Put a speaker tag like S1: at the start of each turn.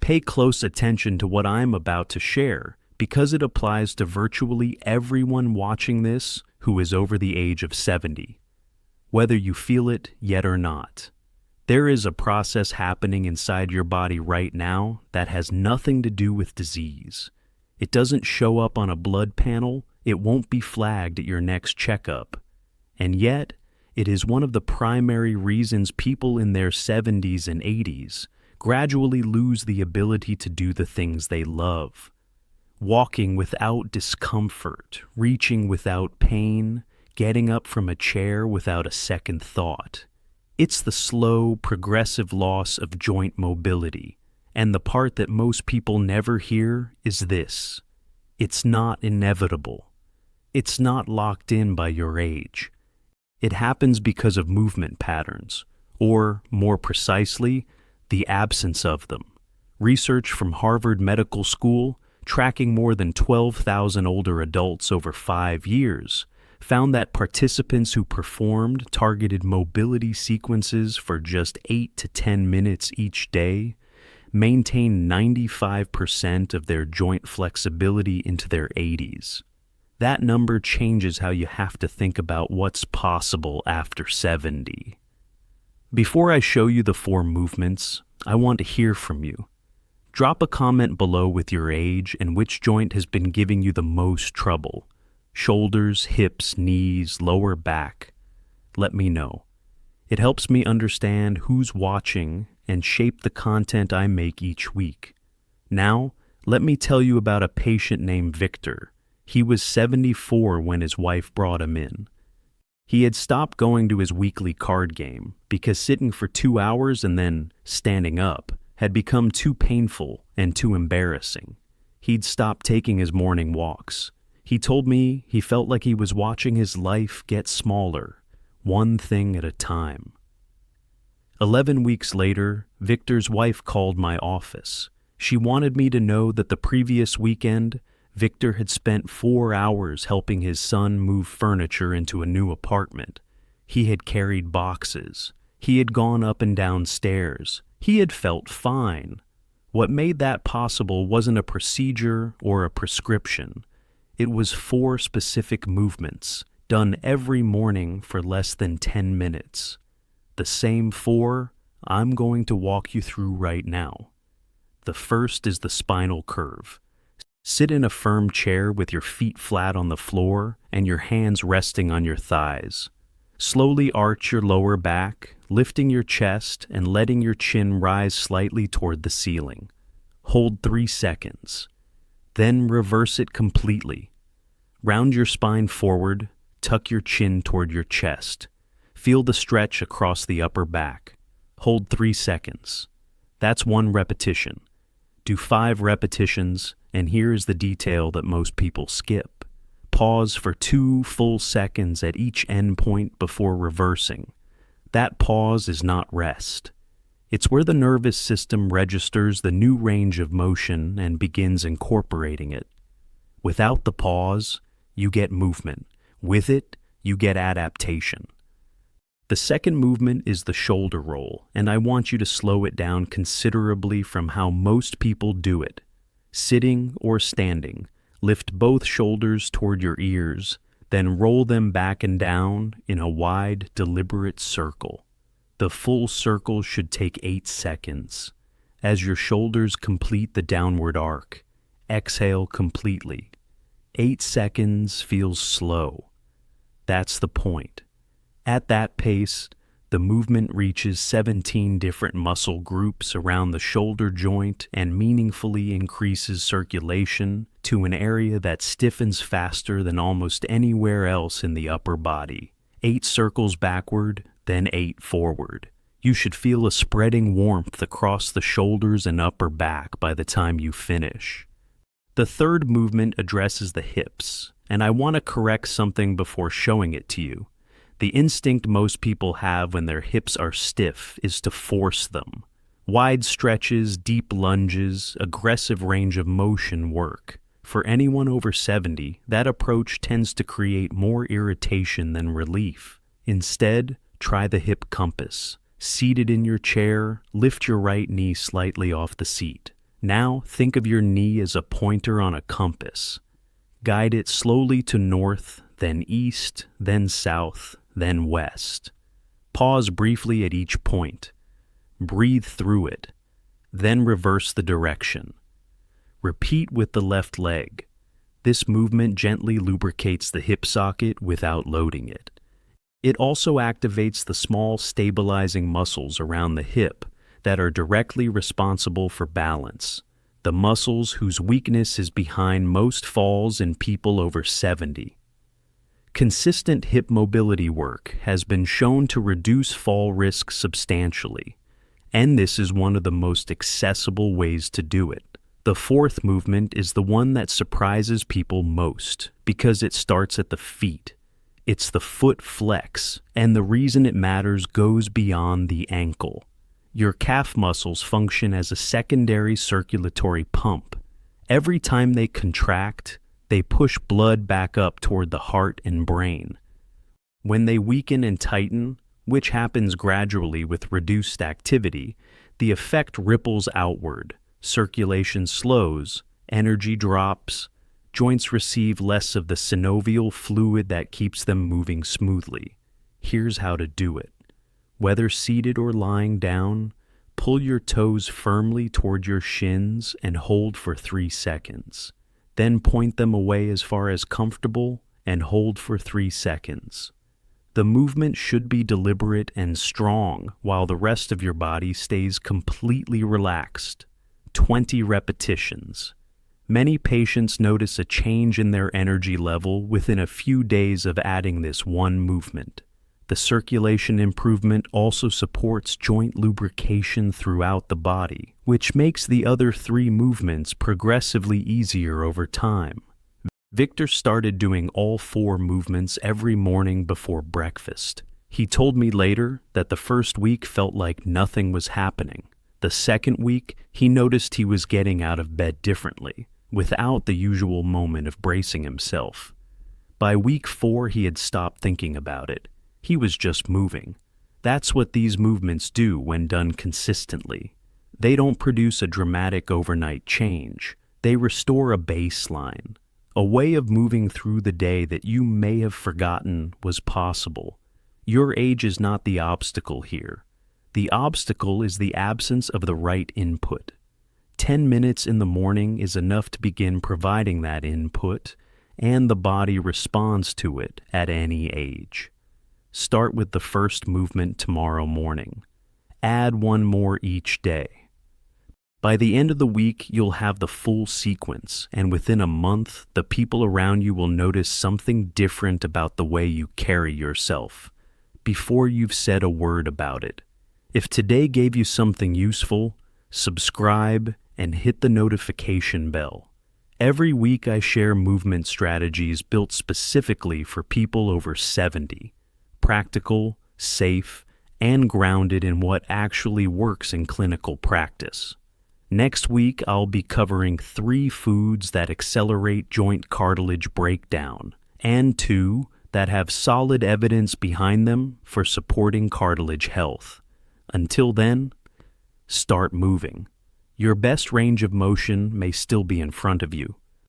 S1: Pay close attention to what I'm about to share because it applies to virtually everyone watching this who is over the age of 70, whether you feel it yet or not. There is a process happening inside your body right now that has nothing to do with disease. It doesn't show up on a blood panel, it won't be flagged at your next checkup. And yet, it is one of the primary reasons people in their 70s and 80s gradually lose the ability to do the things they love. Walking without discomfort, reaching without pain, getting up from a chair without a second thought. It's the slow, progressive loss of joint mobility. And the part that most people never hear is this: it's not inevitable. It's not locked in by your age. It happens because of movement patterns, or, more precisely, the absence of them. Research from Harvard Medical School, tracking more than 12,000 older adults over 5 years, found that participants who performed targeted mobility sequences for just 8 to 10 minutes each day maintained 95% of their joint flexibility into their 80s. That number changes how you have to think about what's possible after 70. Before I show you the 4 movements, I want to hear from you. Drop a comment below with your age and which joint has been giving you the most trouble. Shoulders, hips, knees, lower back. Let me know. It helps me understand who's watching and shape the content I make each week. Now, let me tell you about a patient named Victor. He was 74 when his wife brought him in. He had stopped going to his weekly card game because sitting for 2 hours and then standing up had become too painful and too embarrassing. He'd stopped taking his morning walks. He told me he felt like he was watching his life get smaller, one thing at a time. 11 weeks later, Victor's wife called my office. She wanted me to know that the previous weekend, Victor had spent 4 hours helping his son move furniture into a new apartment. He had carried boxes. He had gone up and down stairs. He had felt fine. What made that possible wasn't a procedure or a prescription. It was 4 specific movements, done every morning for less than 10 minutes. The same 4 I'm going to walk you through right now. The first is the spinal curve. Sit in a firm chair with your feet flat on the floor and your hands resting on your thighs. Slowly arch your lower back, lifting your chest and letting your chin rise slightly toward the ceiling. Hold 3 seconds. Then reverse it completely. Round your spine forward, tuck your chin toward your chest. Feel the stretch across the upper back. Hold 3 seconds. That's 1 repetition. Do 5 repetitions, and here is the detail that most people skip. Pause for 2 full seconds at each end point before reversing. That pause is not rest. It's where the nervous system registers the new range of motion and begins incorporating it. Without the pause, you get movement. With it, you get adaptation. The second movement is the shoulder roll, and I want you to slow it down considerably from how most people do it. Sitting or standing, lift both shoulders toward your ears, then roll them back and down in a wide, deliberate circle. The full circle should take 8 seconds. As your shoulders complete the downward arc, exhale completely. 8 seconds feels slow. That's the point. At that pace, the movement reaches 17 different muscle groups around the shoulder joint and meaningfully increases circulation to an area that stiffens faster than almost anywhere else in the upper body. 8 circles backward, then 8 forward. You should feel a spreading warmth across the shoulders and upper back by the time you finish. The third movement addresses the hips, and I want to correct something before showing it to you. The instinct most people have when their hips are stiff is to force them. Wide stretches, deep lunges, aggressive range of motion work. For anyone over 70, that approach tends to create more irritation than relief. Instead, try the hip compass. Seated in your chair, lift your right knee slightly off the seat. Now think of your knee as a pointer on a compass. Guide it slowly to north, then east, then south, then west. Pause briefly at each point. Breathe through it. Then reverse the direction. Repeat with the left leg. This movement gently lubricates the hip socket without loading it. It also activates the small stabilizing muscles around the hip that are directly responsible for balance, the muscles whose weakness is behind most falls in people over 70. Consistent hip mobility work has been shown to reduce fall risk substantially, and this is one of the most accessible ways to do it. The fourth movement is the one that surprises people most because it starts at the feet. It's the foot flex, and the reason it matters goes beyond the ankle. Your calf muscles function as a secondary circulatory pump. Every time they contract, they push blood back up toward the heart and brain. When they weaken and tighten, which happens gradually with reduced activity, the effect ripples outward. Circulation slows, energy drops, joints receive less of the synovial fluid that keeps them moving smoothly. Here's how to do it. Whether seated or lying down, pull your toes firmly toward your shins and hold for 3 seconds. Then point them away as far as comfortable and hold for 3 seconds. The movement should be deliberate and strong while the rest of your body stays completely relaxed. 20 repetitions. Many patients notice a change in their energy level within a few days of adding this one movement. The circulation improvement also supports joint lubrication throughout the body, which makes the other 3 movements progressively easier over time. Victor started doing all 4 movements every morning before breakfast. He told me later that the first week felt like nothing was happening. The second week, he noticed he was getting out of bed differently, without the usual moment of bracing himself. By week 4, he had stopped thinking about it. He was just moving. That's what these movements do when done consistently. They don't produce a dramatic overnight change. They restore a baseline, a way of moving through the day that you may have forgotten was possible. Your age is not the obstacle here. The obstacle is the absence of the right input. 10 minutes in the morning is enough to begin providing that input, and the body responds to it at any age. Start with the first movement tomorrow morning. Add 1 more each day. By the end of the week, you'll have the full sequence, and within a month, the people around you will notice something different about the way you carry yourself, before you've said a word about it. If today gave you something useful, subscribe and hit the notification bell. Every week I share movement strategies built specifically for people over 70. Practical, safe, and grounded in what actually works in clinical practice. Next week, I'll be covering 3 foods that accelerate joint cartilage breakdown, and 2 that have solid evidence behind them for supporting cartilage health. Until then, start moving. Your best range of motion may still be in front of you.